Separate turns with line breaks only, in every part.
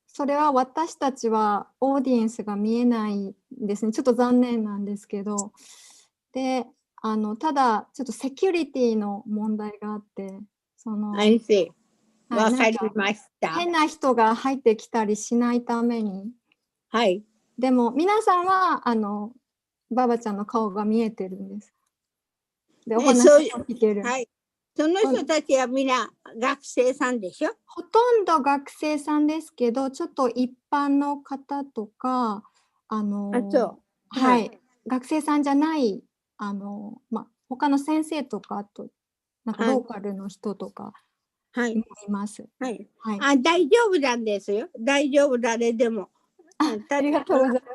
それは私たちはオーディエンスが見えないんですね。ちょっと残念なんですけど。で、ただ、ちょっとセキュリティの問題があって、
I see.
はい、
わかりました。
変な人が入ってきたりしないために。
はい。
でも、皆さんは、ババちゃんの顔が見えてるんです。で、お話を聞ける。
はい。その人たちはみんな学生さんでしょ？
ほとんど学生さんですけど、ちょっと一般の方とか、はい、学生さんじゃない、他の先生とか、あと、なんかローカルの人とか、います。
はい。はい。大丈夫なんですよ。大丈夫、誰でも。
ありがとうございます。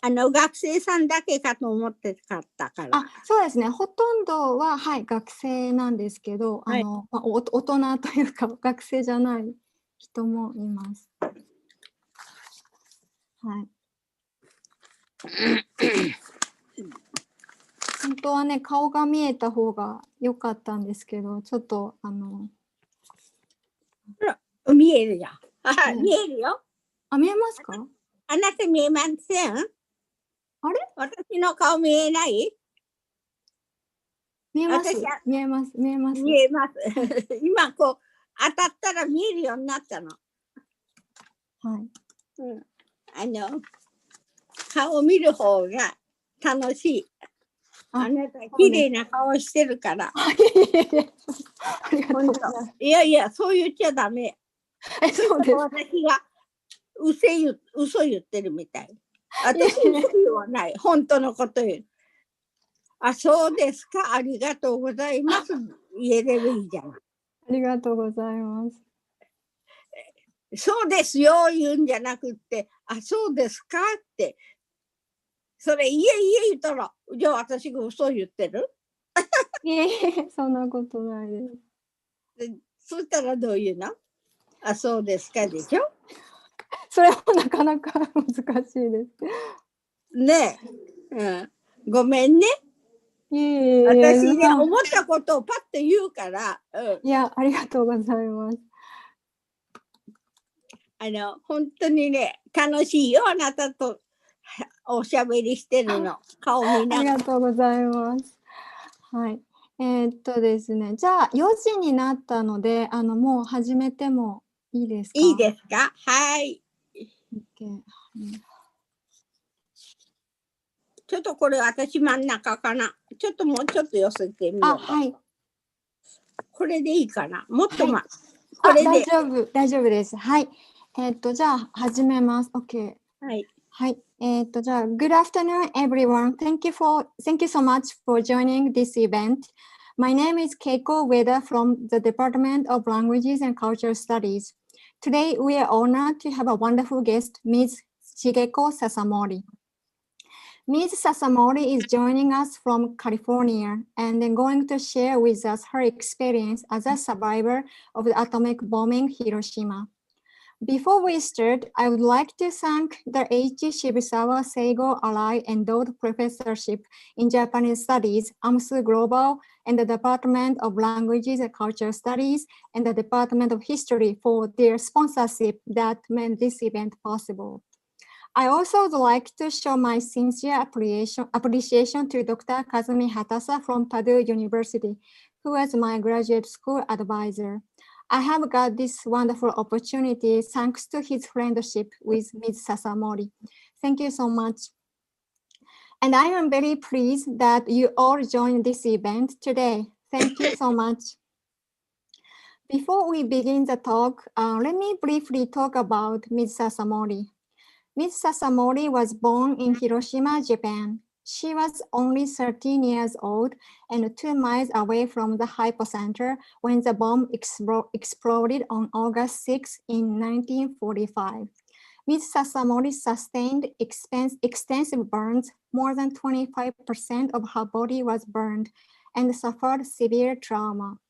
学生さんだけかと思ってかったから。
そうですね。ほとんどは、はい、学生なんですけど、大人というか、学生じゃない人もいます。はい。本当はね、顔が見えた方が良かったんですけど、ちょっと、
見えるよ。見えるよ。
見えますか？
あなた見えません？あれ？私の顔見えない？
見えます。見えます。見えます。
見えます。今こう当たったら見えるようになったの。
はい。
顔見る方が楽しい。あなた綺麗な顔してるから。いやいや、そう言っちゃダメ。そうです。私が嘘言ってるみたい。私嘘言わない。本当のこと言う。そうですか。ありがとうございます。言えればいいじゃん。
ありがとうございます。
そうですよ、言うんじゃなくって、そうですかって。それ、いえ言ったら、じゃあ私が嘘言ってる？
そんなことないです。
そしたらどういうの？そうですかでしょ？
それもなかなか難しいです。
ねえ。ごめんね。私ね、思ったことをパッと言うから。
いや、ありがとうございます。
本当にね、楽しいよ、あなたとおしゃべりしてるの。顔見ながら。
ありがとうございます。はい。ですね、じゃあ4時になったので、もう始めてもいいですか？
いいですか？はい。ちょっとこれ私真ん中かな。ちょっともうちょっと寄せてみようか。はい。これでいいかな。もっとこれで。
大丈夫です。はい。じゃあ始めます。OK。はい。はい。じゃあ、Good afternoon, everyone. Thank you so much for joining this event. My name is Keiko Ueda from the Department of Languages and Cultural Studies. Today, we are honored to have a wonderful guest, Ms. Shigeko Sasamori. Ms. Sasamori is joining us from California and then going to share with us her experience as a survivor of the atomic bombing Hiroshima. Before we start, I would like to thank the H. Shibusawa Seigo Ally Endowed Professorship in Japanese Studies, AMSU Global, and the Department of Languages and Cultural Studies, and the Department of History for their sponsorship that made this event possible. I also would like to show my sincere appreciation to Dr. Kazumi Hatasa from Purdue University, who was my graduate school advisor. I have got this wonderful opportunity thanks to his friendship with Ms. Sasamori. Thank you so much. And I am very pleased that you all joined this event today. Thank you so much. Before we begin the talk, let me briefly talk about Ms. Sasamori. Ms. Sasamori was born in Hiroshima, Japan. She was only 13 years old and 2 miles away from the hypocenter when the bomb exploded on August 6 in 1945. Ms. Sasamori sustained extensive burns. More than 25% of her body was burned and suffered severe trauma.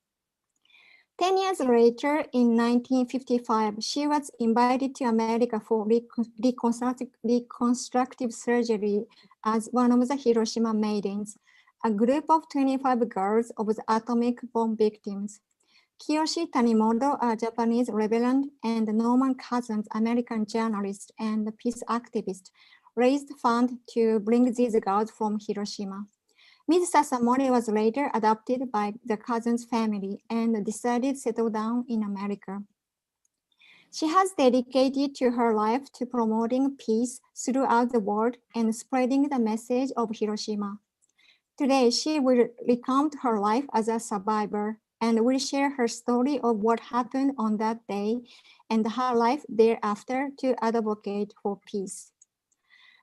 10 years later, in 1955, she was invited to America for reconstructive surgery as one of the Hiroshima maidens, a group of 25 girls of the atomic bomb victims. Kiyoshi Tanimoto, a Japanese rebel, and Norman Cousins, American journalist and peace activist, raised funds to bring these girls from Hiroshima. Ms. Sasamori was later adopted by the Cousins family and decided to settle down in America. She has dedicated to her life to promoting peace throughout the world and spreading the message of Hiroshima. Today, she will recount her life as a survivor and will share her story of what happened on that day and her life thereafter to advocate for peace.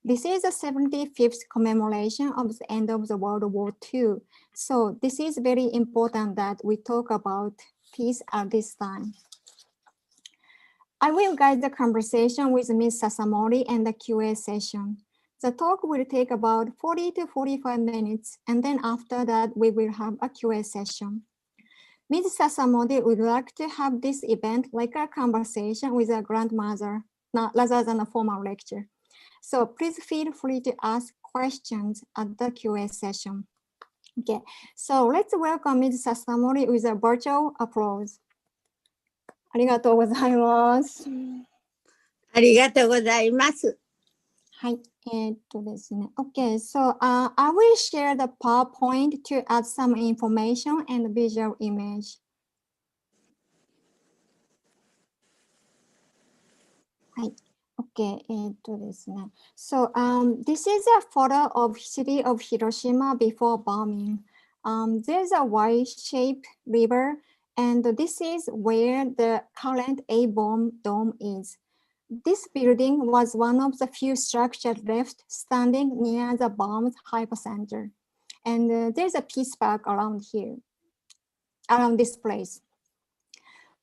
This is the 75th commemoration of the end of the World War II. So this is very important that we talk about peace at this time. I will guide the conversation with Ms. Sasamori and the QA session. The talk will take about 40 to 45 minutes, and then after that, we will have a QA session. Ms. Sasamori would like to have this event like a conversation with a grandmother, rather than a formal lecture. So please feel free to ask questions at the QA session. Okay, so let's welcome Ms. Sasamori with a virtual applause. ありがとうございます。
ありがとうございます。
はい、ですね。Okay, so I will share the PowerPoint to add some information and visual image. はい。Okay, ですね。So this is a photo of city of Hiroshima before bombing. There's a Y-shaped river, and this is where the current A-bomb dome is. This building was one of the few structures left standing near the bomb's hypocenter. And there's a peace park around here, around this place.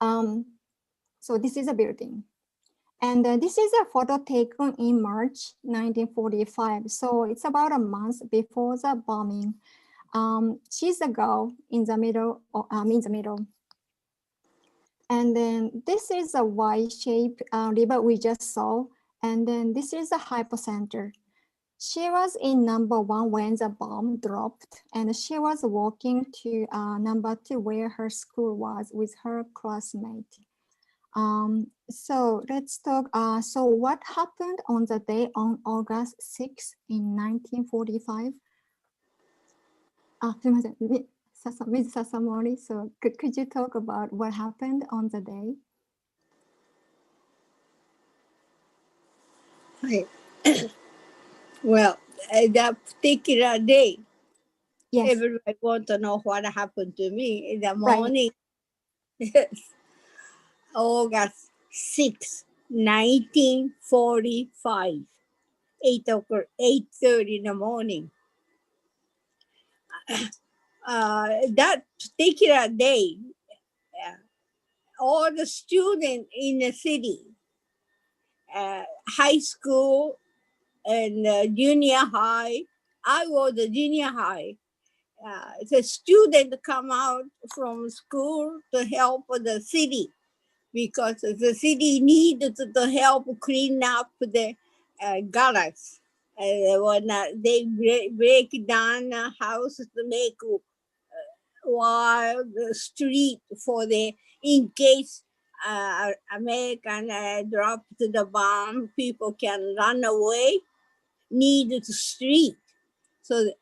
So this is a building. And this is a photo taken in March 1945. So it's about a month before the bombing. She's a girl in the middle. And then this is a Y-shaped river we just saw. And then this is the hypocenter. She was in number 1 when the bomb dropped, and she was walking to number 2 where her school was with her classmate. So let's talk. So what happened on the day on August 6 in 1945? Ms. Sasamori, so could you talk about what happened on the day?
はい。Well, that particular day,
yes.
Everybody want to know what happened to me in the morning. Right. Yes. August 6, 1945, 8:30 in the morning. That particular day, all the students in the city, high school and junior high, I was a junior high. The students come out from school to help the city because the city needed to help clean up the gutters. When they break down houses to make wide street for the in case American drop to the bomb, people can run away. Need the street. So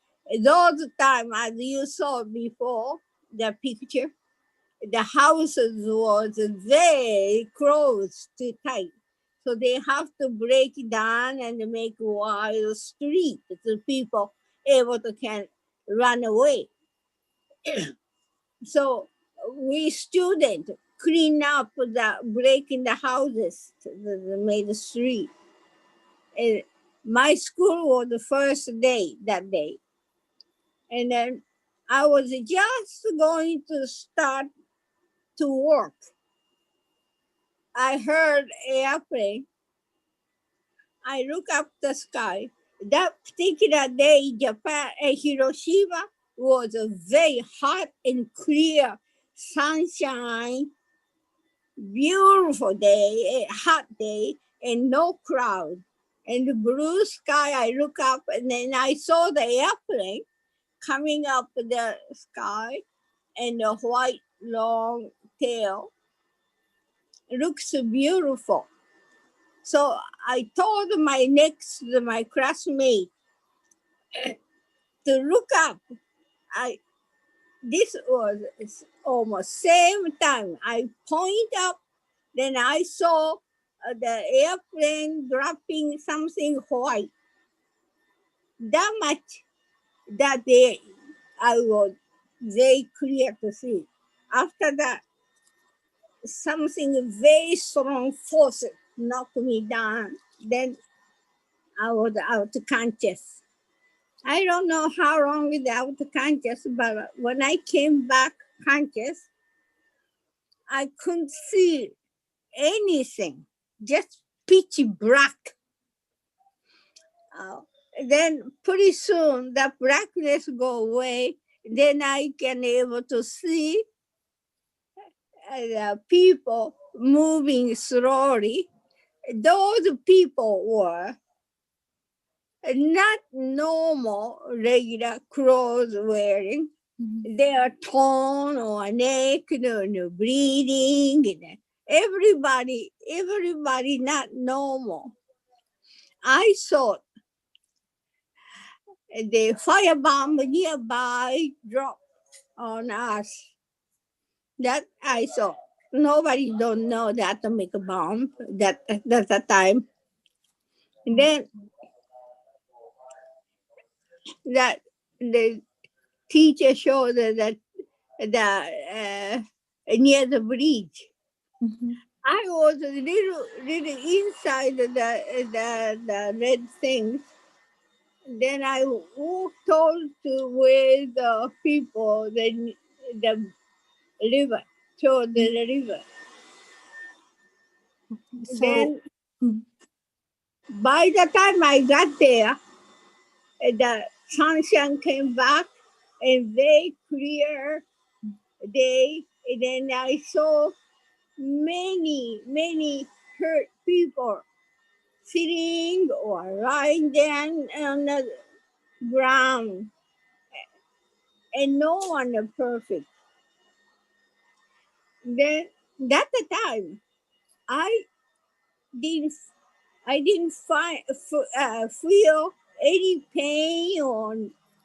those time, as you saw before the picture, the houses was very close to tight. So they have to break it down and make wide street so people able to can run away. So we students clean up the breaking the houses, made the street. And my school was the first day that day. And then I was just going to start to work. I heard airplane. I look up the sky. That particular day, Japan, Hiroshima was a very hot and clear sunshine, beautiful day, a hot day, and no crowd. And the blue sky, I look up and then I saw the airplane coming up the sky and the white long tail looks beautiful. So I told my classmate to look up. This was almost same time. I point up, then I saw the airplane dropping something white. That much that day, I was very clear to see. After that, something very strong force knocked me down. Then I was out conscious. I don't know how long without conscious, but when I came back conscious, I couldn't see anything, just pitch black. Then pretty soon the blackness go away. Then I can able to see the people moving slowly. Those people were not normal regular clothes wearing. Mm-hmm. They are torn or naked or bleeding. Everybody not normal. I saw the firebomb nearby drop on us. That I saw. Nobody don't know the atomic bomb that the time. And then that the teacher showed that the near the bridge. Mm-hmm. I was little inside the red thing. Then I walked on to where the people the river toward the river. So, then by the time I got there, the sunshine came back and very clear day. And then I saw many hurt people sitting or lying down on the ground, and no one is perfect. Then that the time I didn't feel any pain or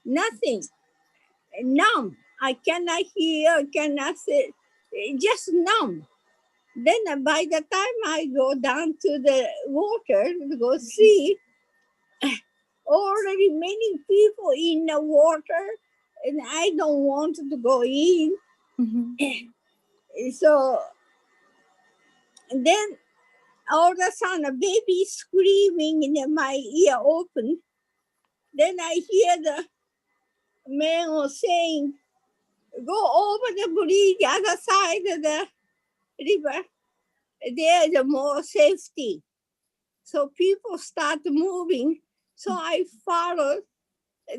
nothing. Numb. I cannot hear, cannot say, just numb. Then by the time I go down to the water to go see, already many people in the water, and I don't want to go in. Mm-hmm. So then all of a sudden a baby screaming in my ear open. Then I hear the man was saying, go over the bridge, the other side of the river. There is more safety. So people start moving. So I followed.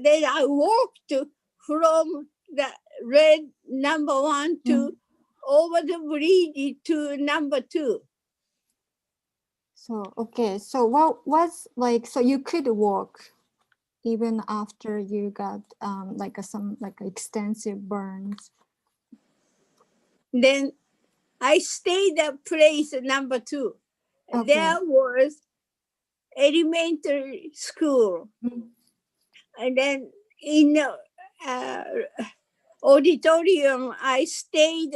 Then I walked from the red number 1 to over the bridge to number 2.
So, okay. So what was like, so you could walk even after you got some extensive burns?
Then I stayed at place number 2. Okay. There was elementary school. Mm-hmm. And then in the auditorium, I stayed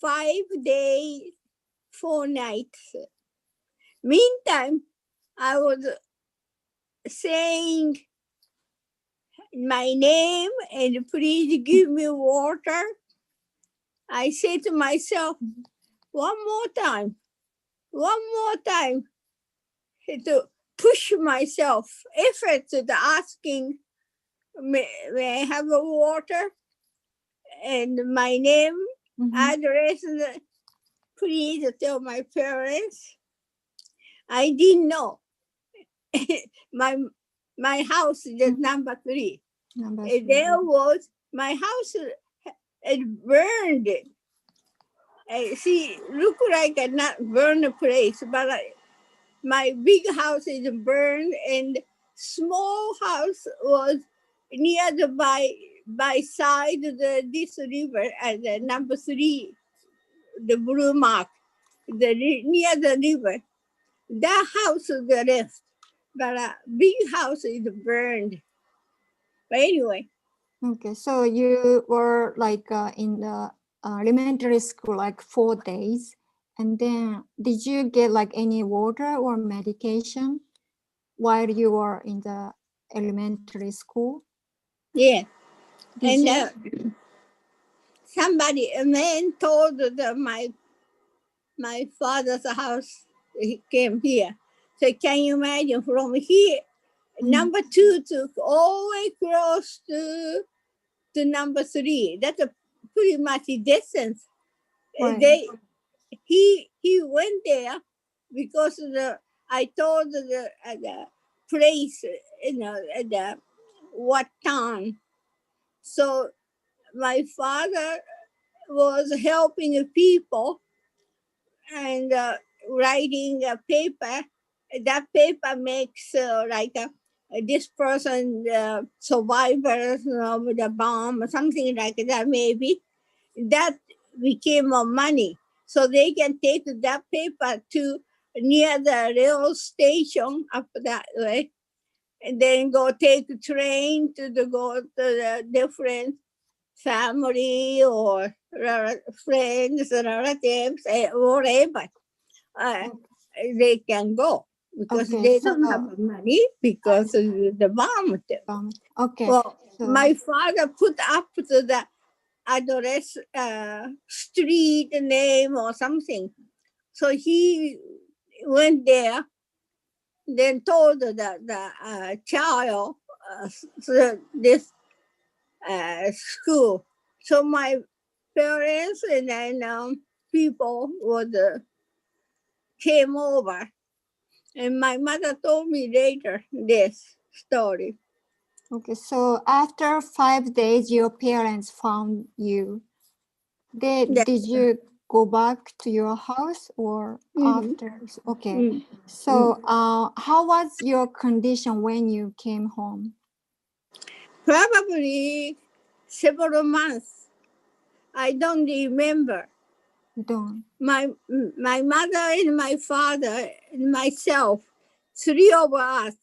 5 days, 4 nights. Meantime, I was saying my name and please give me water. I say to myself, one more time, to push myself, effort to asking, may I have a water? And my name, address, please tell my parents. I didn't know. my house is number 3. There was my house it burned. See, look like a not burned place, but my big house is burned, and small house was near the by side of this river at the number 3 the blue mark, near the river. That house is the rest, but a big house is burned. But anyway.
Okay, so you were like in the elementary school like 4 days, and then did you get like any water or medication while you were in the elementary school?
Yeah.
Did
And somebody, a man told my father's house, he came here. So can you imagine from here, number 2 to all the way close to number 3? That's a pretty much a distance.
Right.
He went there because I told the place, what town. So my father was helping people and writing a paper. That paper makes this person survivors of the bomb or something like that, maybe. That became money. So they can take that paper to near the rail station up that way, and then go take a train go to the different family or friends, relatives, whatever. They can go because they don't have money because of the bomb.
Okay.
Well, my father put up to the address, street name or something. So he went there, then told the child this school. So my parents and then people came over, and my mother told me later this story.
Okay, so after 5 days, your parents found you. Did you go back to your house or after? Okay. So how was your condition when you came home?
Probably several months. I don't remember.
Don't.
My mother and my father and myself, 3 of us,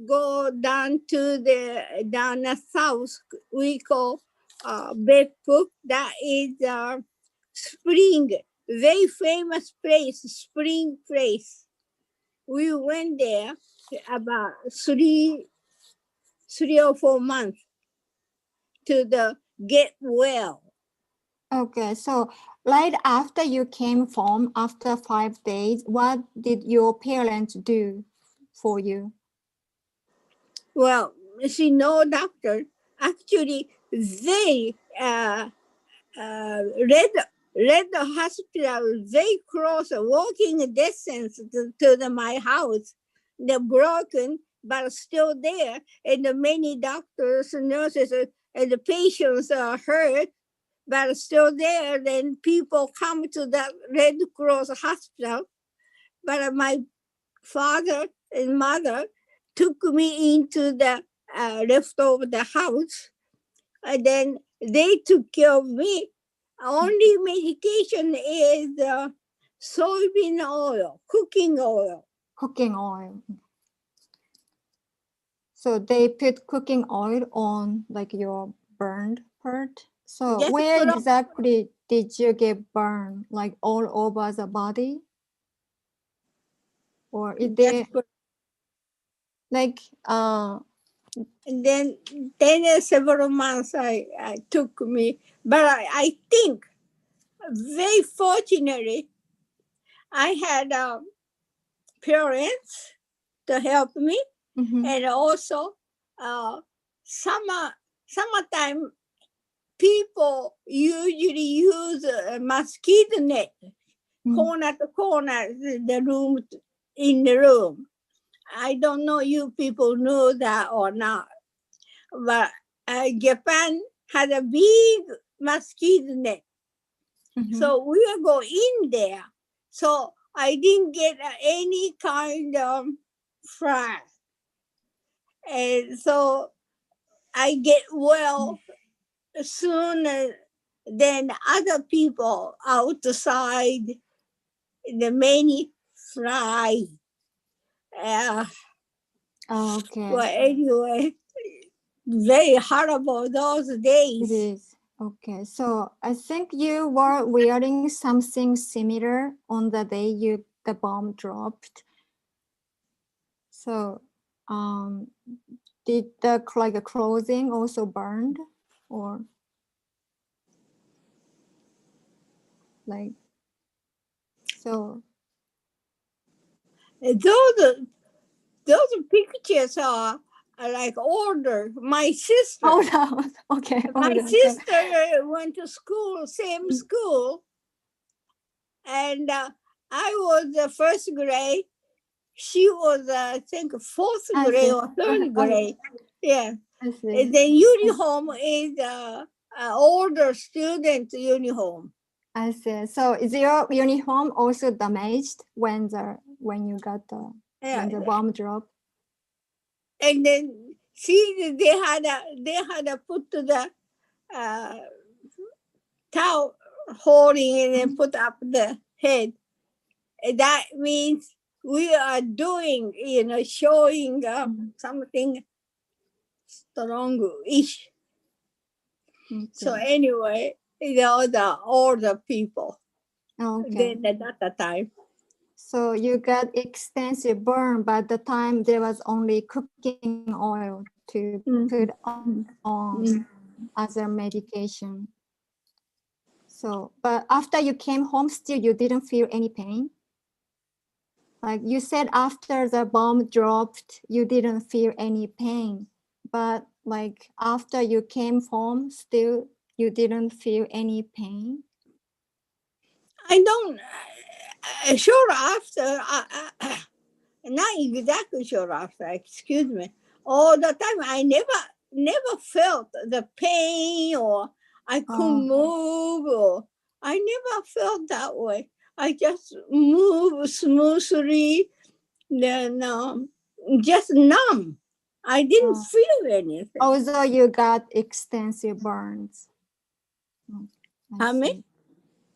go down the south. We call Bedford. That is spring, very famous place, spring place. We went there about 3 or 4 months to get well.
Okay, so right after you came home, after 5 days, what did your parents do for you?
Well, she no doctor. Actually, they read the hospital very close, walking distance to my house. They're broken, but still there. And many doctors, nurses, and the patients are hurt, but still there. Then people come to the Red Cross hospital. But my father and mother took me into the left of the house, and then they took care of me. Only medication is soybean oil, cooking oil.
Cooking oil. So they put cooking oil on like your burned part. So
Just
where exactly did you get burned? Like all over the body? Or is there like
and then several months I took me, but I think very fortunately I had parents to help me, and also summertime people usually use a mosquito net, corner to corner, the room in the room. I don't know you people know that or not, but Japan had a big mosquito net. So we will go in there. So I didn't get any kind of fry. And so I get well soon then other people outside, the many fly.
Okay.
Well, anyway, very horrible those days.
It is. Okay. So I think you were wearing something similar on the day the bomb dropped. So did the clothing also burned, or like so?
Those pictures are like older. My sister.
Oh no. Okay.
My sister went to school, same school, and I was the first grade. She was, I think, fourth grade or third grade. Yeah. And the uniform is an older student uniform.
I see. So is your uniform also damaged when you got when the bomb dropped?
And then see, they had a put to the towel holding and then put up the head. And that means we are doing, showing something strong-ish. Okay. So anyway, the older people.
Okay.
Then at that time.
So you got extensive burn, but at the time there was only cooking oil to put on as a medication. So, but after you came home, still you didn't feel any pain? Like you said, after the bomb dropped, you didn't feel any pain. But like after you came home, still you didn't feel any pain?
I don't, sure after, not exactly sure after, excuse me. All the time I never felt the pain or I couldn't move or I never felt that way. I just move smoothly, then just numb. I didn't feel anything.
Although you got extensive burns.
How many?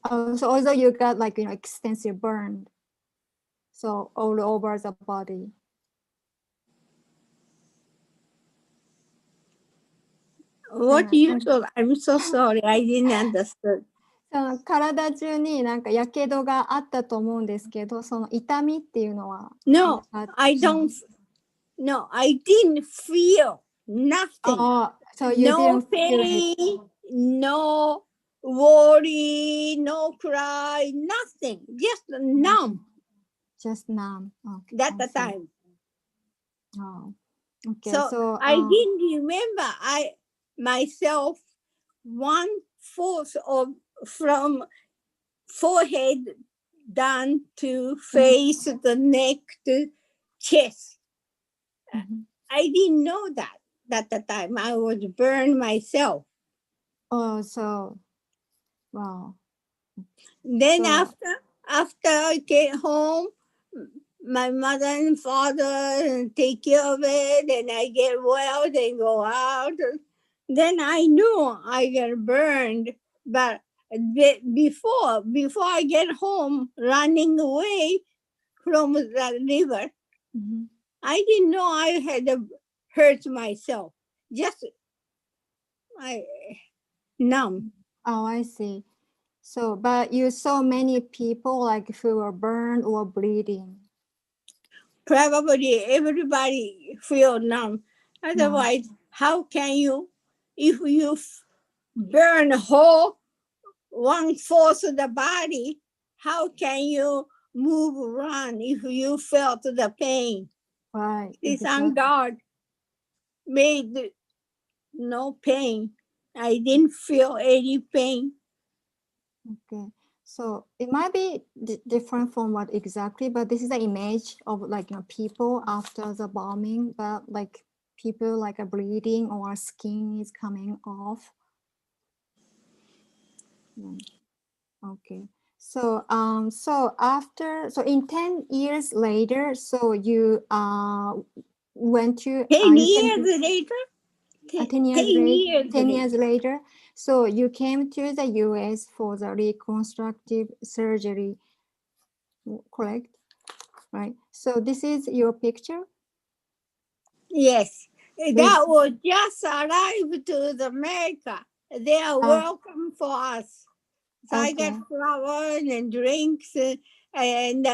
So although you got extensive burn, so all over the body.
What you told? I'm so sorry. I didn't understand.
体中にやけどがあったと思うんですけど、その痛みっていうのは
No, I don't. No, I didn't feel nothing.
So you
no
didn't
pain, no worry, no cry, nothing. Just numb.
Just numb. Okay.
That's the time.
Oh, okay.
So I didn't remember myself 1/4 of from forehead down to face, the neck to chest. I didn't know that at the time. I was burned myself.
Oh, so wow.
Then after I came home, my mother and father take care of it, and I get well, then go out. Then I knew I got burned, but before I get home, running away from the river, I didn't know I had hurt myself. Just numb.
Oh, I see. So, but you saw many people who were burned or bleeding.
Probably everybody feel numb. Otherwise, how can you, if you burn whole 1/4 of the body, how can you move around if you felt the pain?
Right.
Thank God made no pain. I didn't feel any pain.
Okay. So it might be different from what exactly, but this is the image of people after the bombing, but people are bleeding or skin is coming off. Okay. So so in 10 years later, so you went to
10 years later.
10 years later. So you came to the US for the reconstructive surgery, correct? Right. So this is your picture?
Yes. That was just arrived to the America. They are welcome for us. So I got flowers and drinks and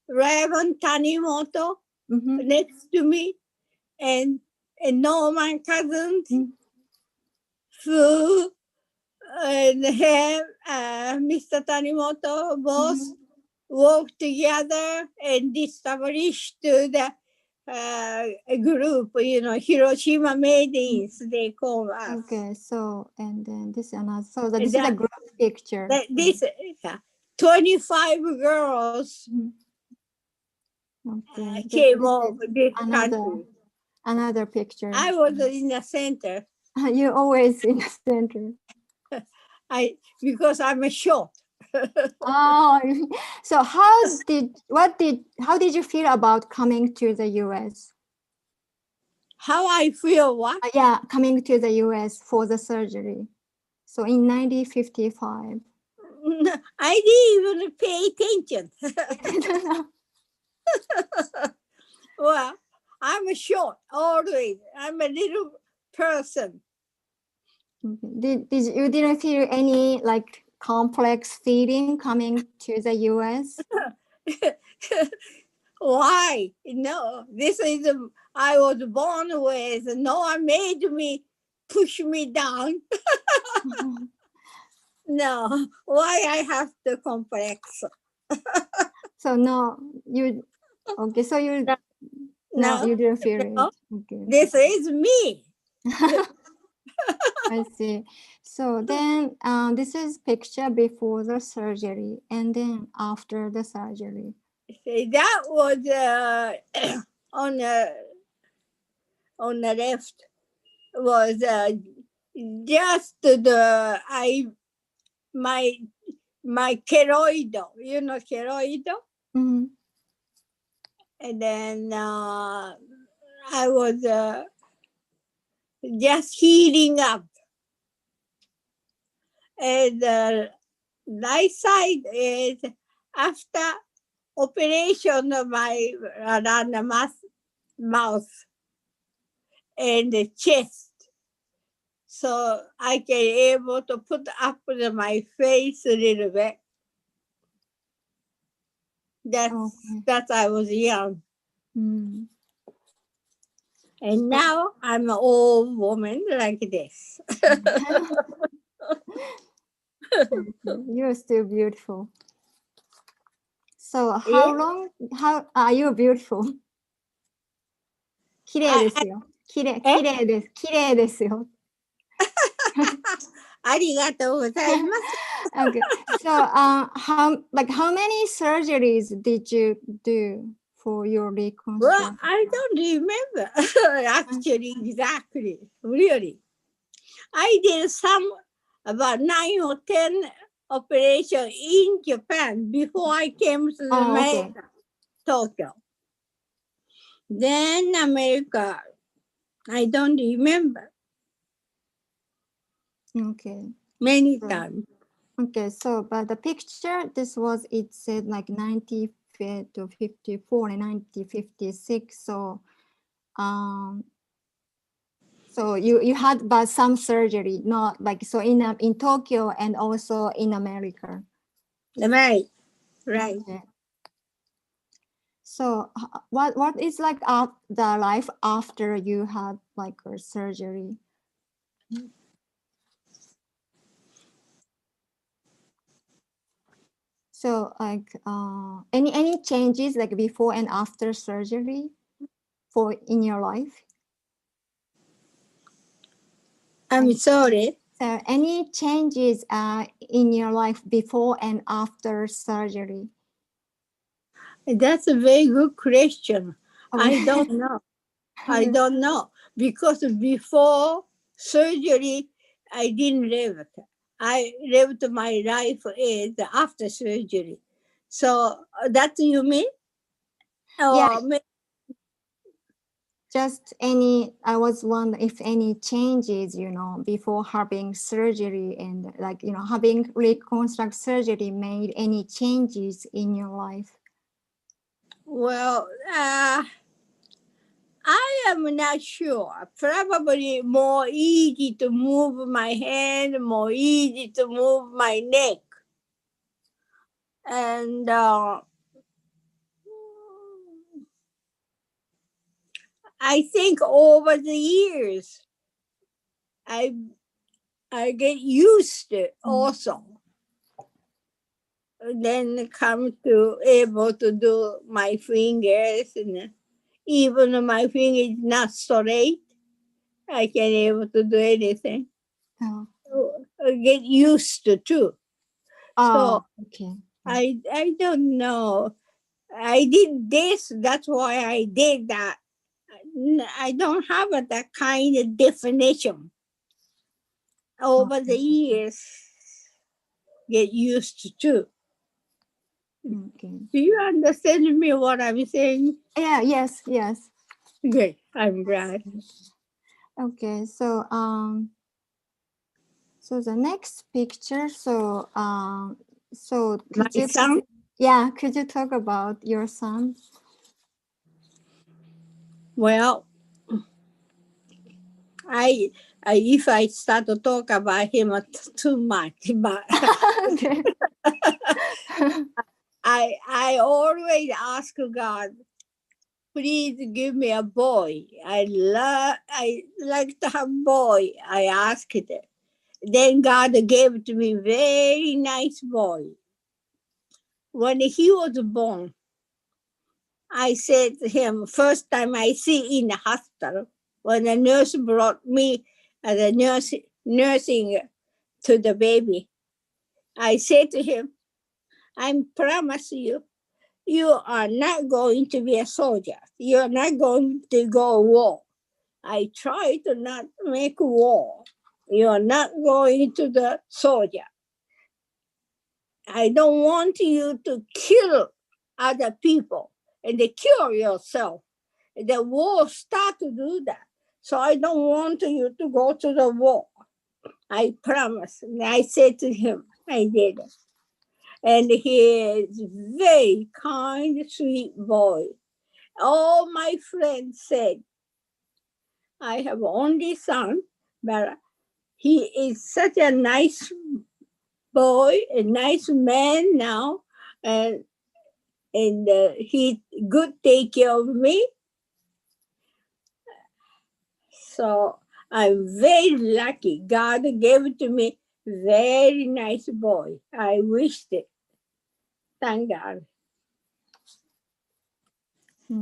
Reverend Tanimoto next to me and Norman cousins who and him, Mr. Tanimoto both worked together and established the group, Hiroshima Maidens, they call us.
Okay, so, and then this is another, so this is a group picture.
This 25 girls came over this country.
Another picture.
I was in the center.
You're always in the center.
Because I'm short.
Oh, so how did you feel about coming to the US?
How I feel what?
Yeah, coming to the US for the surgery. So in 1955.
I didn't even pay attention. Well, I'm short always. I'm a little person.
Did you didn't feel any like complex feeling coming to the US?
Why? No, this is I was born with. No one made me push me down. No, why I have the complex?
So no, you okay? So you no, you didn't feel it. Okay.
This is me.
I see. So then this is picture before the surgery and then after the surgery.
That was on the left was just my keloid, keloid. And then I was just healing up. And the right side is after operation of my around the mouth and the chest. So I can able to put up my face a little bit. That's I was young. And now I'm an old woman like this.
You're still beautiful. So how are you beautiful? 綺麗ですよ。綺麗ですよ。
ありがとうございます。
Okay. So how many surgeries did you do for your reconstruction?
Well, I don't remember actually exactly. Really. I did about 9 or 10 operations in Japan before I came to America, Tokyo. Then America, I don't remember.
Okay.
Many times.
Okay, so but the picture, it said like 1954 and 1956. So so you had but some surgery, not like so in Tokyo and also in America.
Right.
Okay. So what is like the life after you had like a surgery? So like any changes like before and after surgery in your life?
I'm sorry.
So any changes in your life before and after surgery?
That's a very good question.
Okay.
I don't know. I don't know. Because before surgery, I didn't live. I lived my life is after surgery. So that you mean?
Yeah. just any, I was wondering if any changes, you know, before having surgery and like, you know, having reconstruct surgery made any changes in your life?
Well, I am not sure. Probably more easy to move my hand, more easy to move my neck. And I think over the years, I get used to it also. Then come to able to do my fingers, and even my finger is not straight, I can able to do anything.
Oh.
I get used to too.
Oh,
So
okay.
I don't know. I did this, that's why I did that. I don't have that kind of definition. Over the years, get used to too.
Okay.
Do you understand me what I'm saying?
Yeah, yes, yes.
Good. I'm glad.
Okay, so so the next picture, so
My
could you
son?
yeah, could you talk about your son?
Well, I if I start to talk about him too much, but
Okay.
I always ask God, please give me a boy. I like to have boy. I asked it. Then God gave to me very nice boy. When he was born, I said to him, first time I see in the hospital, when the nurse brought me the nursing to the baby, I said to him, I promise you, you are not going to be a soldier. You're not going to go war. I try to not make war. You're not going to the soldier. I don't want you to kill other people and they kill yourself. The war start to do that. So I don't want you to go to the war. I promise. And I said to him, I did. And he is very kind, sweet boy. All my friends said, I have only son, but he is such a nice boy, a nice man now, and he good take care of me. So I'm very lucky. God gave it to me very nice boy. I wished it. Thank God.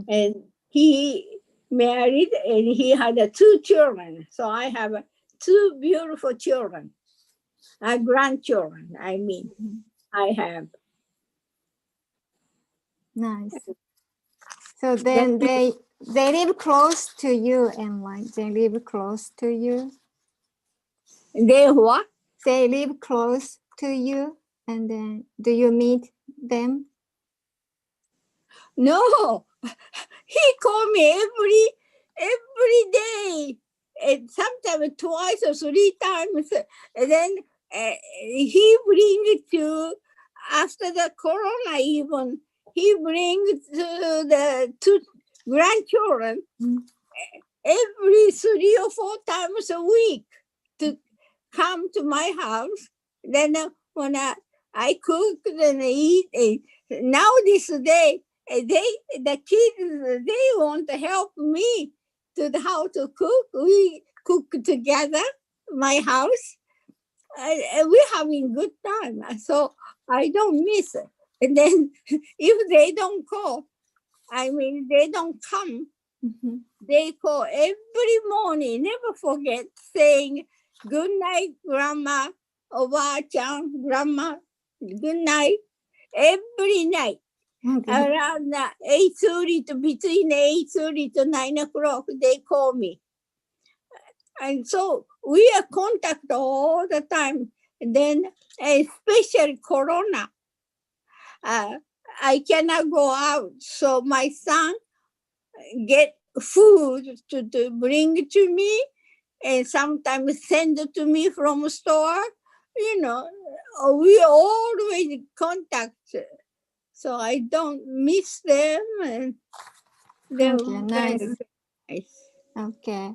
And he married and he had 2 children. So I have 2 beautiful children, grandchildren, I mean, I have.
Nice. So then they live close to you and like they live close to you.
They what?
They live close to you and then do you meet them?
No, he called me every day, and sometimes twice or 3 times. And then he brings to, after the corona even, he brings to the 2 grandchildren every 3 or 4 times a week to come to my house. Then when I cook and eat, now this day, the kids, they want to help me to how to cook. We cook together, my house. We're having good time. So I don't miss it. And then if they don't call, I mean, they don't come, they call every morning, never forget, saying, good night, grandma, Oba-chan, grandma, good night, every night. Around 8:30 to between 8:30 to 9 o'clock, they call me. And so we are contact all the time. And then, especially Corona, I cannot go out. So my son get food to bring to me, and sometimes send it to me from a store. You know, we always contact, so I don't miss them, and they're
Okay,
very
nice.
nice.
Okay.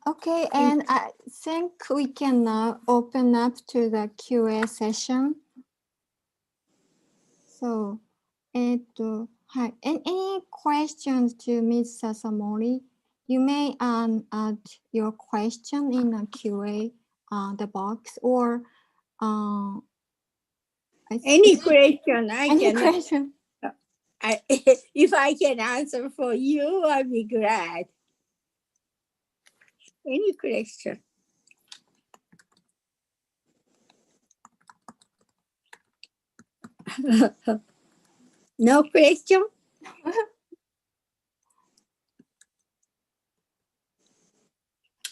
Okay, and I think we can now open up to the QA session. So, hi. Any questions to Ms. Sasamori? You may add your question in the QA the box, or
Any question I
any
can
question.
if I can answer for you, I'd be glad. Any question? No question?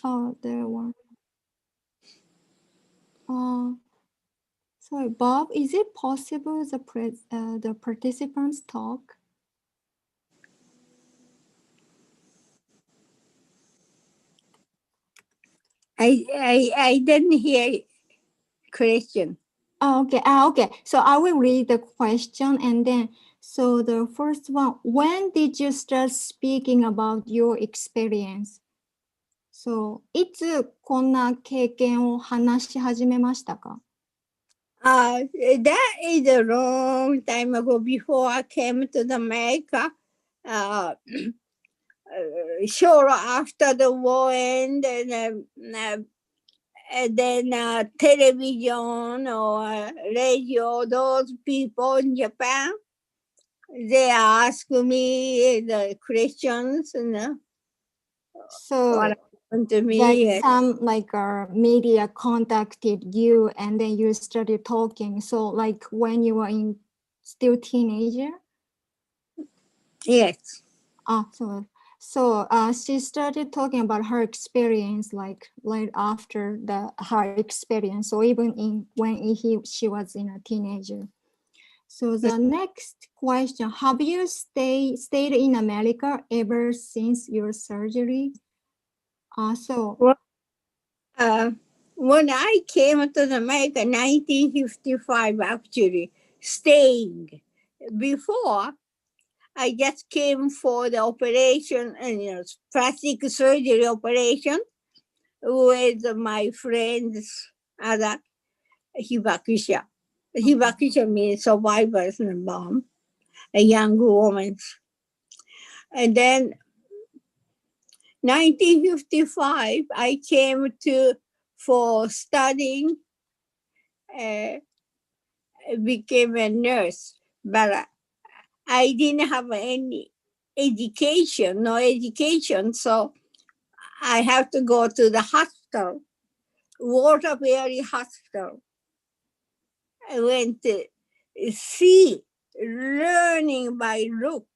Oh, there one. Sorry, Bob, is it possible the participants talk?
I didn't hear question.
Oh, okay. Okay. So I will read the question, and then, so the first one, when did you start speaking about your experience? So, いつこんな経験を話し始めましたか?
That is a long time ago, before I came to the America. Sure, after the war ended, and then television or radio, those people in Japan, they ask me the questions,
So,
what happened to me.
like some media contacted you, and then you started talking. So, like when you were still teenager?
Yes.
So she started talking about her experience, like right after her experience, or even when she was in a teenager. So the next question: have you stayed in America ever since your surgery?
When I came to America, 1955, actually staying. Before, I just came for the operation, and plastic surgery operation with my friends, other hibakusha. Hibakusha means survivors in bomb, a young woman. And then 1955, I came for studying, became a nurse, but I didn't have any education, no education, so I have to go to the hospital, Waterbury Hospital. I went to see, learning by look,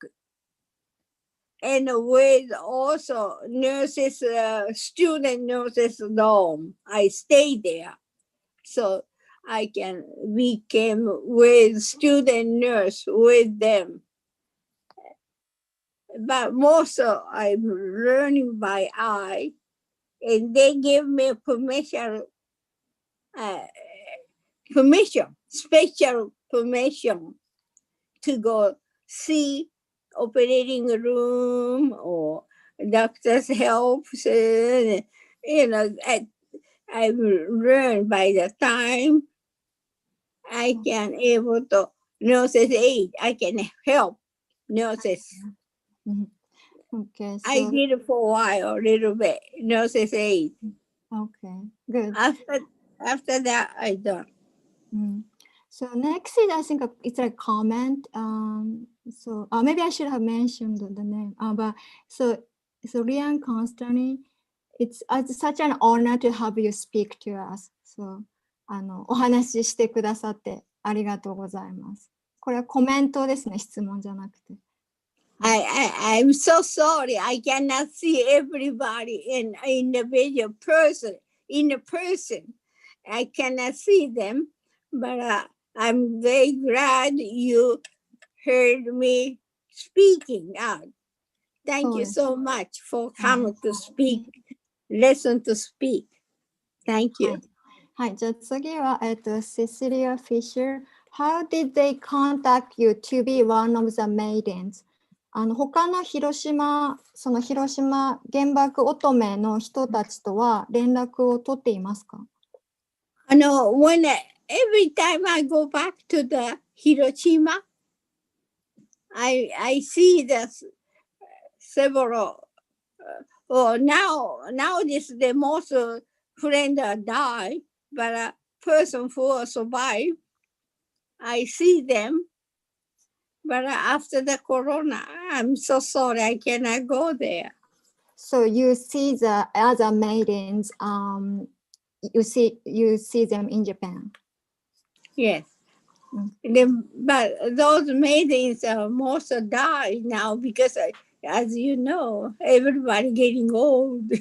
and with also nurses, student nurses dorm. I stayed there, so I became with student nurse with them. But most I'm learning by eye, and they give me permission, special permission to go see operating room or doctor's help. I've learned by the time I can able to nurses aid. I can help nurses.
Okay,
I did it for a while, a little bit, nurses aid.
Okay, good.
After that, I don't.
So next is, I think it's a comment. So maybe I should have mentioned the name. But so Rian Constantly, it's such an honor to have you speak to us. So お話ししてくださってありがとうございます。これはコメントですね、質問じゃなくて。
I'm so sorry. I cannot see everybody in individual person. In a person, I cannot see them, but I'm very glad you heard me speaking out. Thank you so much for coming to speak, listen to speak. Thank you.
はい、じゃあ次は、Cecilia Fisher. How did they contact you to be one of the maidens? 他の広島原爆乙女の人たちとは連絡を取っていますか？Every
time I go back to the Hiroshima, I see the several. Nowadays the most friend die, but a person who survive, I see them. But after the corona, I'm so sorry I cannot go there.
So you see the other maidens, you see them in Japan.
Yes. But those maidens most die now because, as you know, everybody getting old.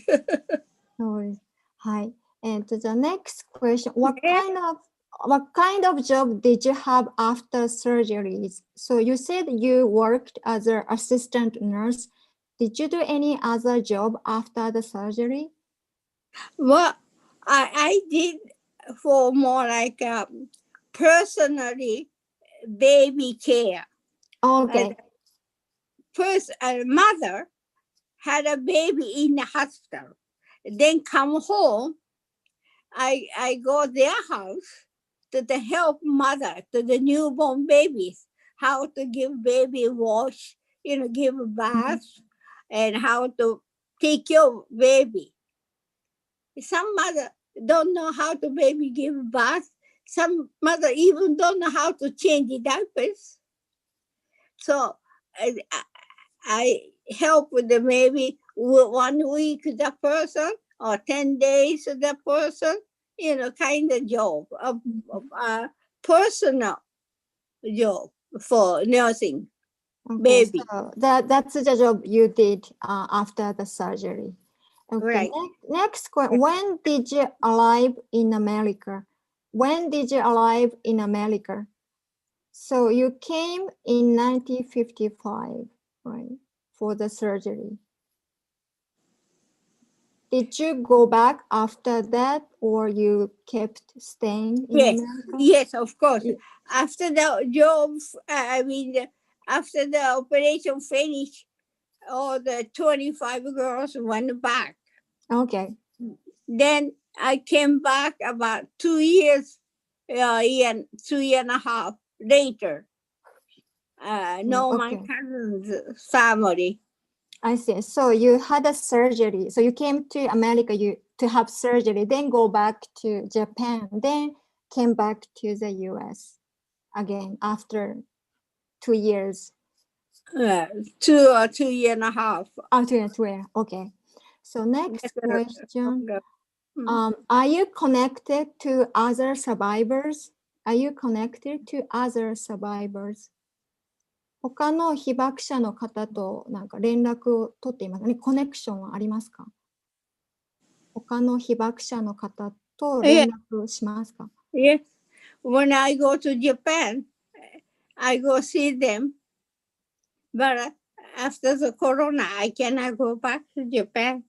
Hi. And the next question: What kind of job did you have after surgeries? So you said you worked as an assistant nurse. Did you do any other job after the surgery?
Well, I did for more like personally baby care.
Okay.
First, a mother had a baby in the hospital. Then come home, I go their house to help mother to the newborn babies, how to give baby wash, give a bath, and how to take care of baby. Some mother don't know how to baby give bath. Some mother even don't know how to change the diapers. So I help with the maybe 1 week the person or 10 days the person, kind of job, personal job for nursing baby.
So that's the job you did after the surgery. Okay.
Right.
Next question: When did you arrive in America? When did you arrive in America? So you came in 1955, right, for the surgery. Did you go back after that, or you kept staying in America?
Yes, of course. After the job, after the operation finished, all the 25 girls went back.
Okay.
Then I came back about 2 years, 2.5 years later. My cousin's family.
I see. So you had a surgery. So you came to America to have surgery, then go back to Japan, then came back to the US again after 2 years.
2.5 years.
Oh, 2 years. Okay. So next question. Are you connected to other survivors? Are you connected to other survivors? 他の被爆者の方となんか連絡を取っていますかね。コネクションはありますか？他の被爆者の方と連絡しますか？
Yes. When I go to Japan, I go see them. But after the corona, I cannot go back to Japan.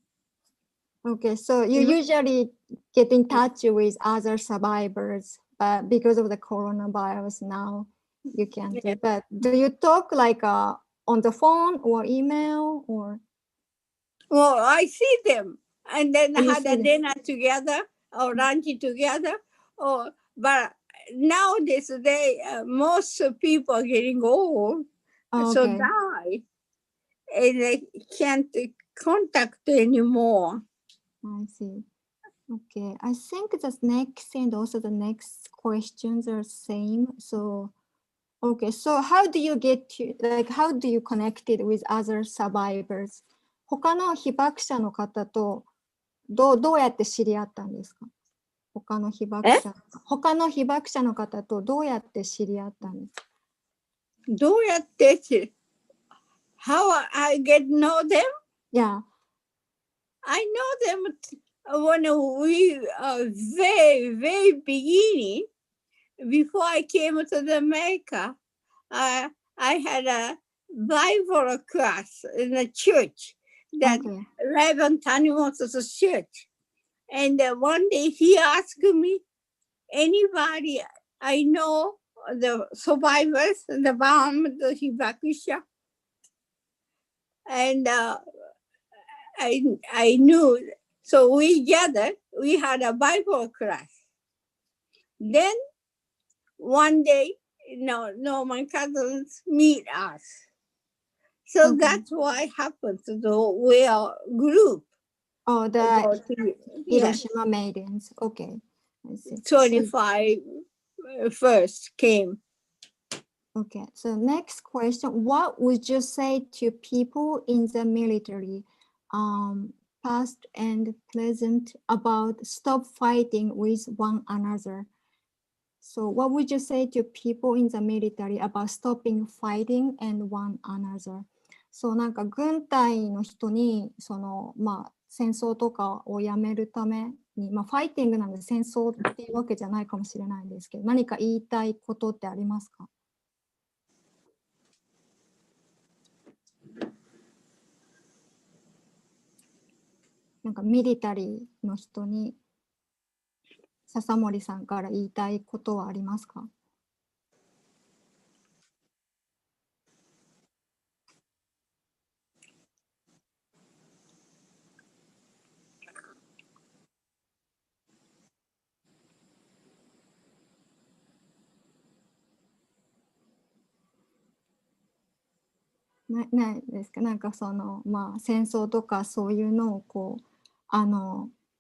Okay, so you usually get in touch with other survivors, but because of the coronavirus now, you can't do that. Do you talk like on the phone or email or?
Well, I see them and then had a dinner together or lunch together. But nowadays, most people are getting old, so die, and they can't contact anymore.
I see. Okay, I think the next and also the next questions are same. So, okay, so how do you connect it with other survivors? 他の被爆者の方とどうやって知り合ったんですか？他の被爆者の方とどうやって知り合ったんですか？
どうやって How I get know them?
Yeah.
I know them when we very, very beginning, before I came to America. I had Bible class in a church that Reverend Tanimoto's church. And one day he asked me, anybody I know the survivors, the bomb, the Hibakusha. And I knew, so we gathered, we had a Bible class. Then one day, my cousins meet us. So that's why happened to we are group.
Oh, the Hiroshima maidens. Okay.
25 first came.
Okay, so next question. What would you say to people in the military, past and present, about stop fighting with one another? So what would you say to people in the military about stopping fighting and one another? そうなんか軍隊の人に戦争とかをやめるために、ファイティングなんで戦争っていうわけじゃないかもしれないんですけど、何か言いたいことってありますか？なんかミリタリーの人に笹森さんから言いたいことはありますか？ないですか？なんか戦争とかそういうのを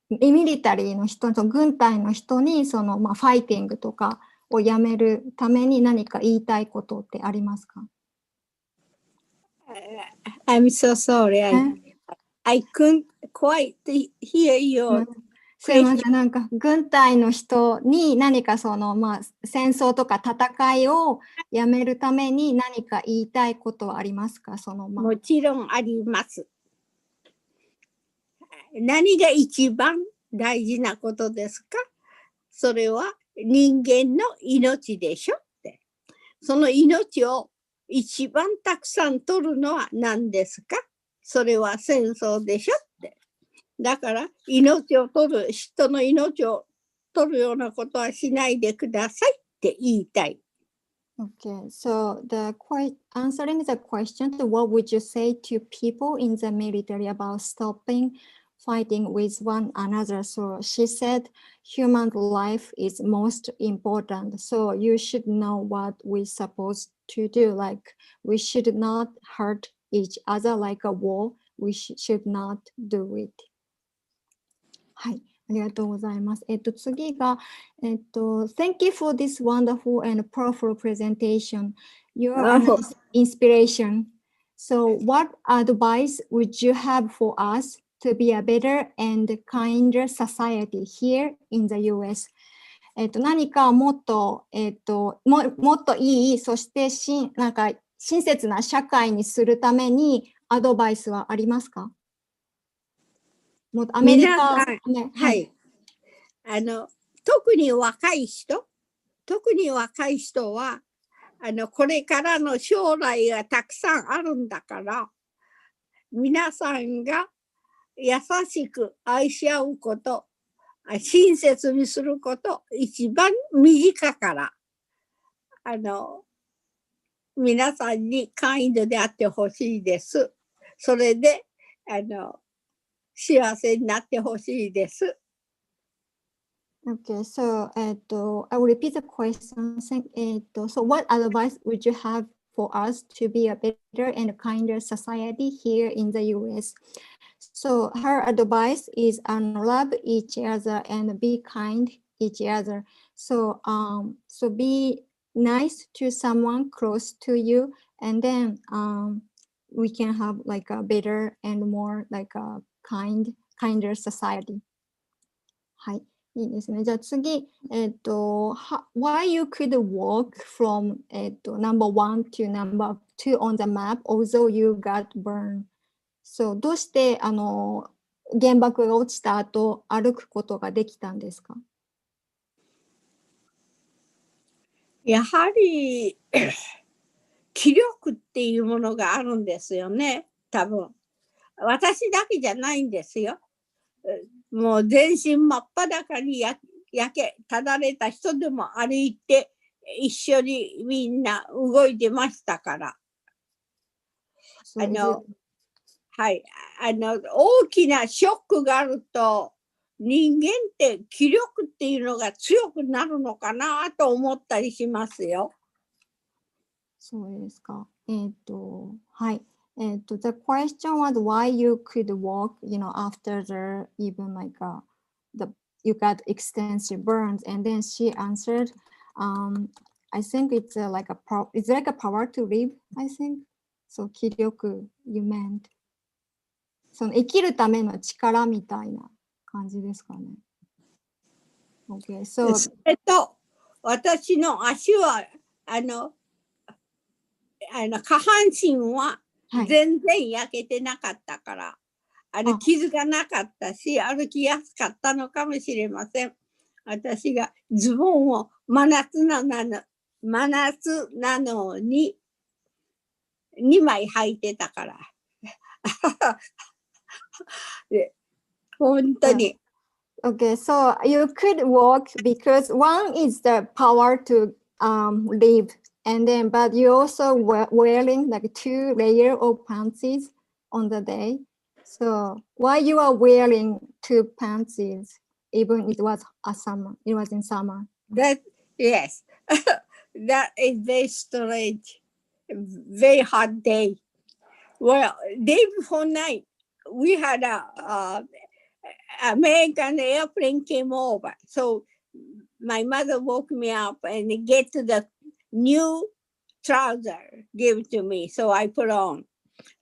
ミリタリーの人と軍隊の人にファイティングとかをやめるために何か言いたいことってありますか？
I'm so sorry. I couldn't quite hear your
すいません、なんか軍隊の人に何か戦争とか戦いをやめるために何か言いたいことはありますか？
もちろんあります。何が一番大事なことですか？それは人間の命でしょって。その命を一番たくさん取るのは何ですか？それは戦争でしょって。だから命を取る、人の命を取るようなことはしないでくださいって言いたい。
Okay, so answering the question, what would you say to people in the military about stopping fighting with one another? So she said human life is most important. So you should know what we're supposed to do. Like we should not hurt each other like a war. We should not do it. はい。ありがとうございます。次が、Thank you for this wonderful and powerful presentation. You're an inspiration. So what advice would you have for us to be a better and kinder society here in the US? 何かもっと、もっといい、そしてなんか親切な社会にするためにアドバイスはありますか？アメリカ、
はい。特に若い人は、これからの将来がたくさんあるんだから、皆さんが優しく愛し合うこと、親切にすること、一番短から、皆さんにカインドであってほしいです。それで、幸せになってほしいです。
Okay, so I will repeat the question. So what advice would you have for us to be a better and kinder society here in the US? So her advice is love each other and be kind each other. So so be nice to someone close to you, and then we can have like a better and more like a kinder society. はい。いいですね。じゃあ次、why you could walk from, number 1 to number 2 on the map, although you got burned. So どうして原爆が落ちた後歩くことができたんですか？
やはり気力っていうものがあるんですよね、多分。私だけじゃないんですよ。もう全身真っ裸に焼けただれた人でも歩いて一緒にみんな動いてましたから。はい、大きなショックがあると人間って気力っていうのが強くなるのかなと思ったりしますよ。
そうですか。はい。The question was why you could walk, after even like you got extensive burns, and then she answered, I think it's like a power to live, I think. So 気力 you meant. その生きるための力みたいな感じですかね。Okay, so
それと私の足は下半身は全然焼けてなかったから、傷がなかったし歩きやすかったのかもしれません。私がズボンを真夏なのに2枚履いてたから。本当に。
Okay, so you could walk because one is the power to live, and then but you also wearing like 2 layers of pants on the day. So why you are wearing 2 pants even it was in summer?
Yes, that is very strange, very hot day. Well, day before night, we had a American airplane came over. So my mother woke me up and get to the new trouser, gave it to me. So I put on.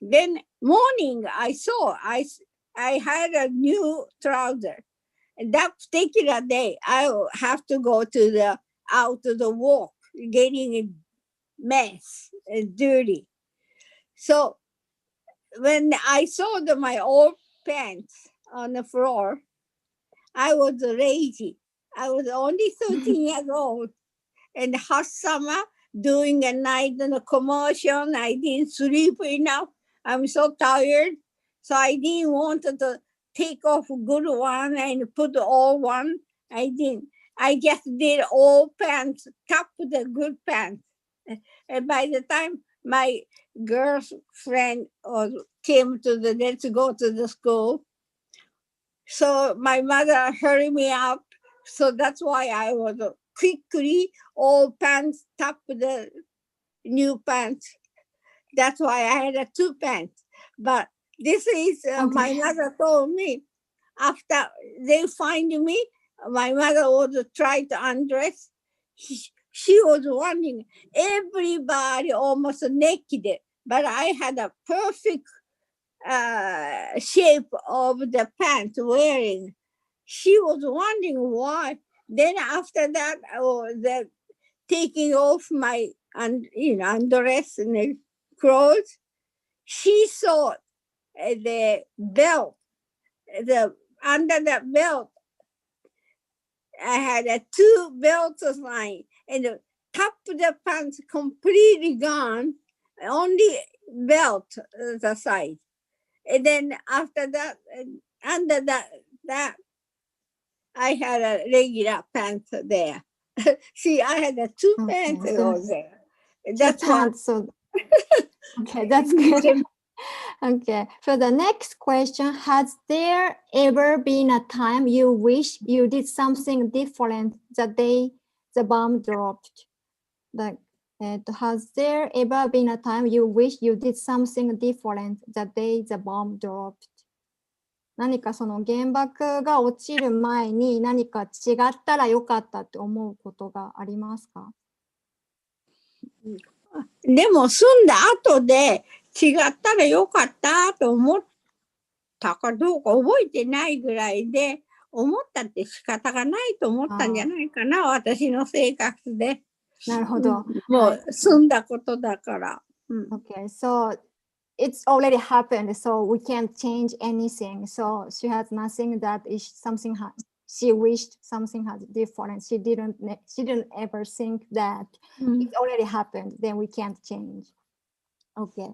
Then morning I saw I had a new trouser. And that particular day, I have to go to out to the walk, getting a mess and dirty. So when I saw my old pants on the floor, I was lazy. I was only 13 years old. And hot summer, doing a night in a commercial, I didn't sleep enough. I'm so tired. So I didn't want to take off a good one and put the old one. I didn't. I just did old pants, top the good pants. And by the time my girlfriend came to let's go to the school, so my mother hurried me up. So that's why I was quickly all pants, top the new pants. That's why I had 2 pants. But this is my mother told me after they find me, my mother would try to undress. She was wanting everybody almost naked, but I had a perfect shape of the pants wearing. She was wondering why. Then after that, the taking off my undress and the clothes, she saw the belt, under the belt. I had 2 belts lying, and the top of the pants completely gone, only belt the side. And then after that, under that, I had a regular pants there. See, I had 2 pants over there. That's
why. So, okay, that's good. Okay, so the next question, has there ever been a time you wish you did something different the day the bomb dropped? Like, has there ever been a time you wish you did something different the day the bomb dropped? 何かその原爆が落ちる前に何か違ったらよかったって思うことがありますか？
でも住んだ後で違ったらよかったと思ったかどうか覚えてないぐらいで、思ったって仕方がないと思ったんじゃないかな、私の生活で。
なるほど。
もう住んだことだから。
Okay, so it's already happened, so we can't change anything. So she has nothing that is something she wished something had different. She didn't ever think that it already happened. Then we can't change. Okay.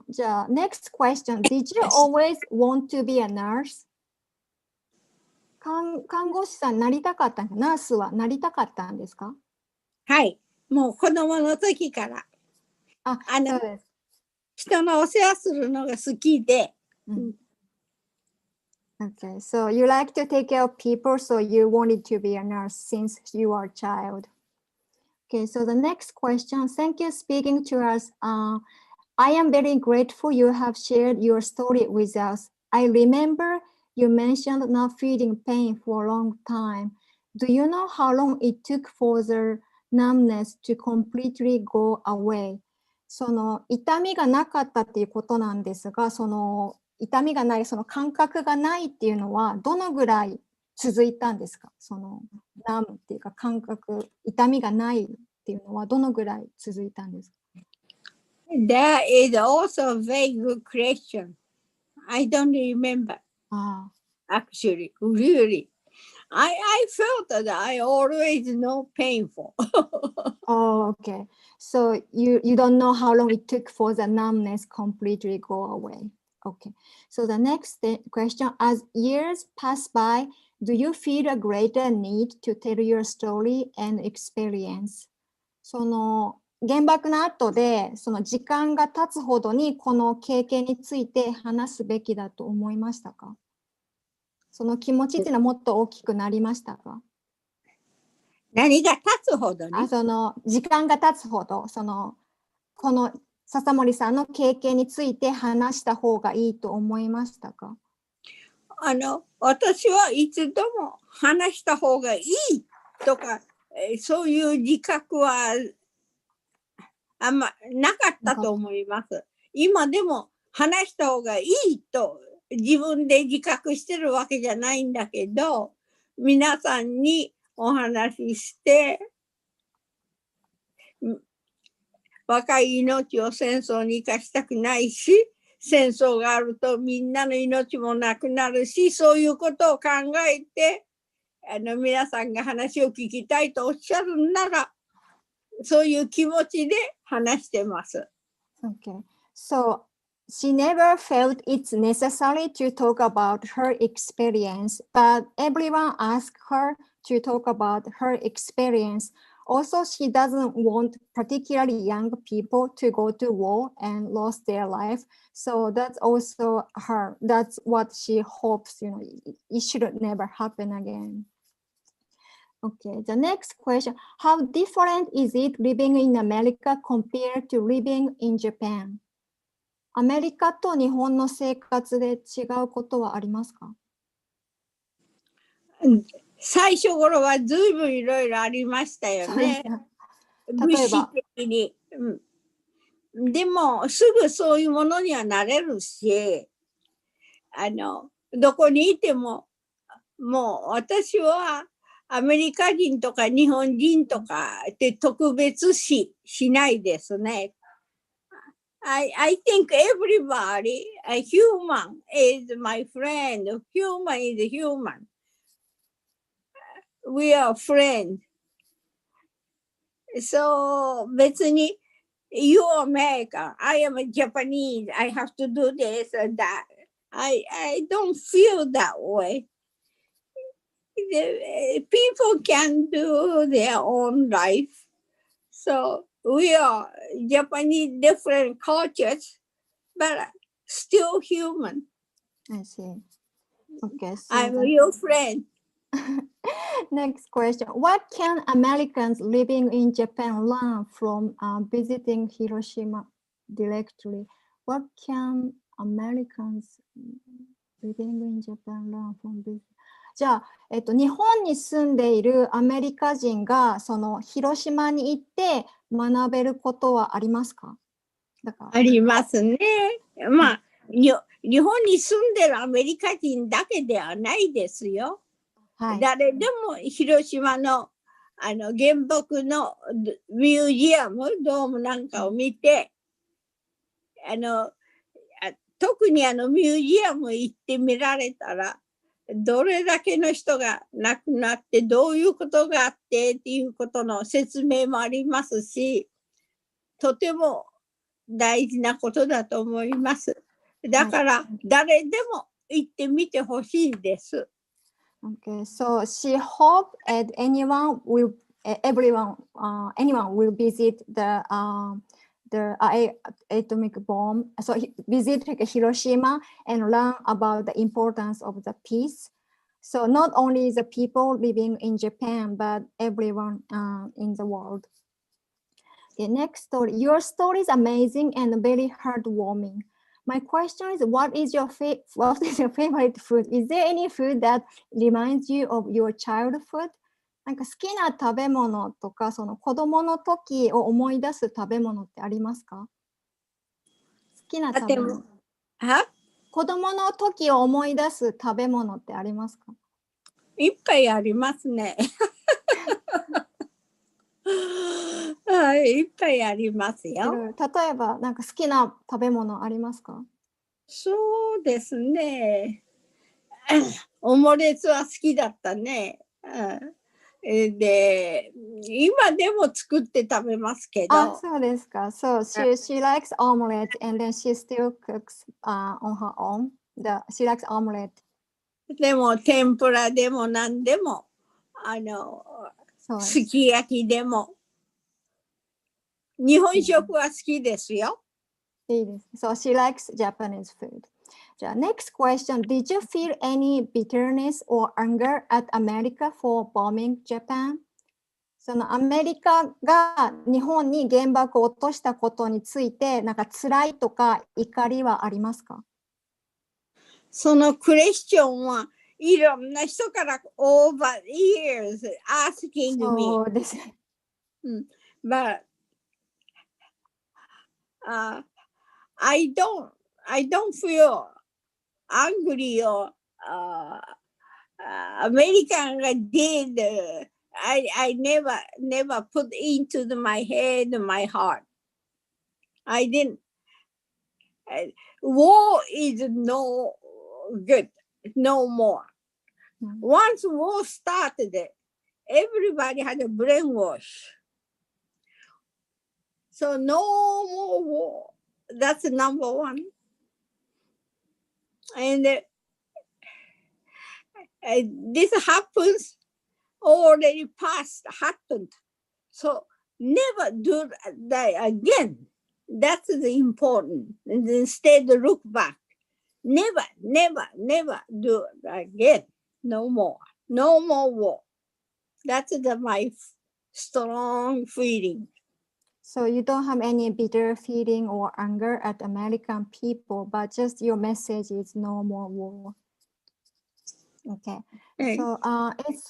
じゃあ、next question. Did you always want to be a nurse? 看護師さんになりたかったんですか？ナースはなりたかったんですか？
はい。もう子供の時から。
そうです。
人のお世話するのが好きで。
Okay, so you like to take care of people, so you wanted to be a nurse since you are a child. Okay, so the next question. Thank you speaking to us. I am very grateful you have shared your story with us. I remember you mentioned not feeling pain for a long time. Do you know how long it took for the numbness to completely go away? その痛みがなかったっていうことなんですが、その痛みがない、その感覚がないっていうのはどのぐらい続いたんですか？そのナムっていうか感覚、痛みがないっていうのはどのぐらい続いたんですか？
That is also a very good question. I don't remember. Actually, really. I felt that I always know painful.
Oh, okay. So you don't know how long it took for the numbness completely go away. Okay. So the next question, as years pass by, do you feel a greater need to tell your story and experience? その原爆の後でその時間が経つほどにこの経験について話すべきだと思いましたか？その気持ちっていうのはもっと大きくなりましたか？
何が経つほどに？
その時間が経つほど、この笹森さんの経験について話した方がいいと思いましたか？
私はいつでも話した方がいいとか、そういう自覚はあんまなかったと思います。今でも話した方がいいと自分で自覚してるわけじゃないんだけど、皆さんにお話しして、若い命を戦争に生かしたくないし、戦争があるとみんなの命もなくなるし、そういうことを考えて、皆さんが話を聞きたいとおっしゃるなら、そういう気持ちで話してます。
Okay. So she never felt it's necessary to talk about her experience, but everyone asked her to talk about her experience. Also, she doesn't want particularly young people to go to war and lose their life. So that's also her. That's what she hopes, it should never happen again. Okay, the next question. How different is it living in America compared to living in Japan? アメリカと日本の生活で違うことはありますか？
最初頃はずいぶんいろいろありましたよね。物質的に。でもすぐそういうものにはなれるし、どこにいても、もう私はアメリカ人とか日本人とかって特別視しないですね。I think everybody, a human is my friend. Human is human. We are friends. So 別に You are American, I am a Japanese, I have to do this or that. I don't feel that way. People can do their own life. So we are Japanese, different cultures, but still human.
I see. Okay. So
I'm your friend.
Next question. What can Americans living in Japan learn from visiting Hiroshima directly? What can Americans living in Japan learn from visiting? じゃあ、日本に住んでいるアメリカ人がその広島に行って学べることはありますか？
ありますね。まあ、日本に住んでるアメリカ人だけではないですよ。はい、誰でも広島の原爆のミュージアム、ドームなんかを見て、特にミュージアム行ってみられたら、どれだけの人が亡くなってどういうことがあってっていうことの説明もありますし、とても大事なことだと思います。だから誰でも行ってみてほしいです。
Okay, so she hoped anyone will visit the atomic bomb. So visit Hiroshima and learn about the importance of the peace. So not only the people living in Japan, but everyone in the world. The next story. Your story is amazing and very heartwarming. My question is, what is your favorite food? Is there any food that reminds you of your childhood? なんか好きな食べ物とか、その子供の時を思い出す食べ物ってありますか？好きな食べ物。子供の時を思い出す食べ物ってありますか？
いっぱいありますね。はい、いっぱいありますよ。
例えば、なんか好きな食べ物ありますか？
そうですね。オムレツは好きだったね。で、今でも作って食べますけど。
あ、そうですか。So she likes omelette and then she still cooks on her own. She likes omelette.
でも天ぷらでも何でも、すき焼きでも。日本食は好きですよ。
いいです。So she likes Japanese food. じゃあ next question. Did you feel any bitterness or anger at America for bombing Japan? そのアメリカが日本に原爆を落としたことについて、なんか辛いとか怒りはありますか？
そのクエスチョンはいろんな人から over years asking me.
そうですね。
But I don't feel angry or American did. I never put into my head, my heart. I didn't. War is no good, no more. Once war started, everybody had a brainwash. So no more war. That's number one. And this happens already past happened. So never do that again. That's the important. And instead look back. Never do again. No more. No more war. That's my strong feeling.
So you don't have any bitter feeling or anger at American people, but just your message is no more war. Okay. So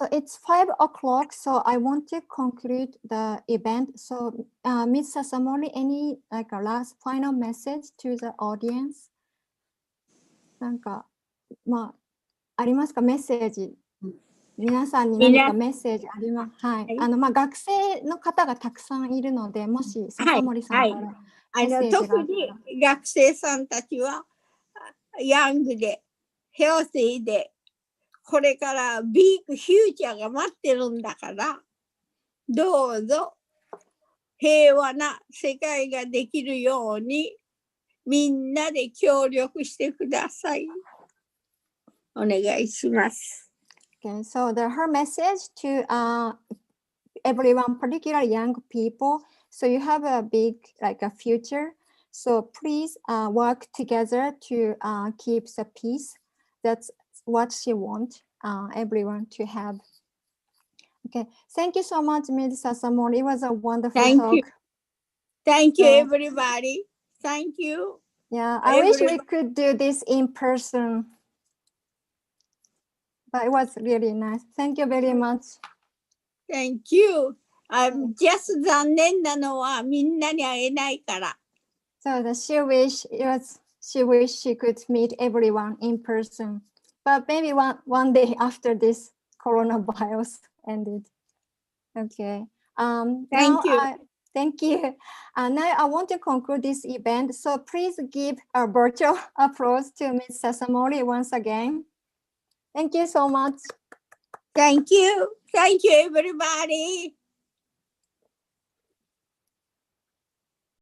it's 5 o'clock. So I want to conclude the event. So Ms. Sasamori, any like a last final message to the audience? なんかまあありますか？メッセージ。皆さんに何かメッセージあります。はい。学生の方がたくさんいるので、もし笹森さんからメッセージがあったら。
特に学生さんたちはヤングでヘルシーでこれからビッグフューチャーが待ってるんだから、どうぞ平和な世界ができるようにみんなで協力してください。お願いします。
Okay, so her message to everyone, particularly young people. So you have a big like a future. So please work together to keep the peace. That's what she wants everyone to have. Okay, thank you so much, Ms. Sasamori. It was a wonderful talk.
Thank you, everybody. Thank you.
Yeah, I wish we could do this in person. But it was really nice. Thank you very much.
Thank you. I'm just 残念なのはみんなに会えないから。
So she wished she could meet everyone in person. But maybe one day after this coronavirus ended. Okay.
Thank you.
Thank you. Now I want to conclude this event. So please give a virtual applause to Ms. Sasamori once again. Thank you so much.
Thank you. Thank you, everybody.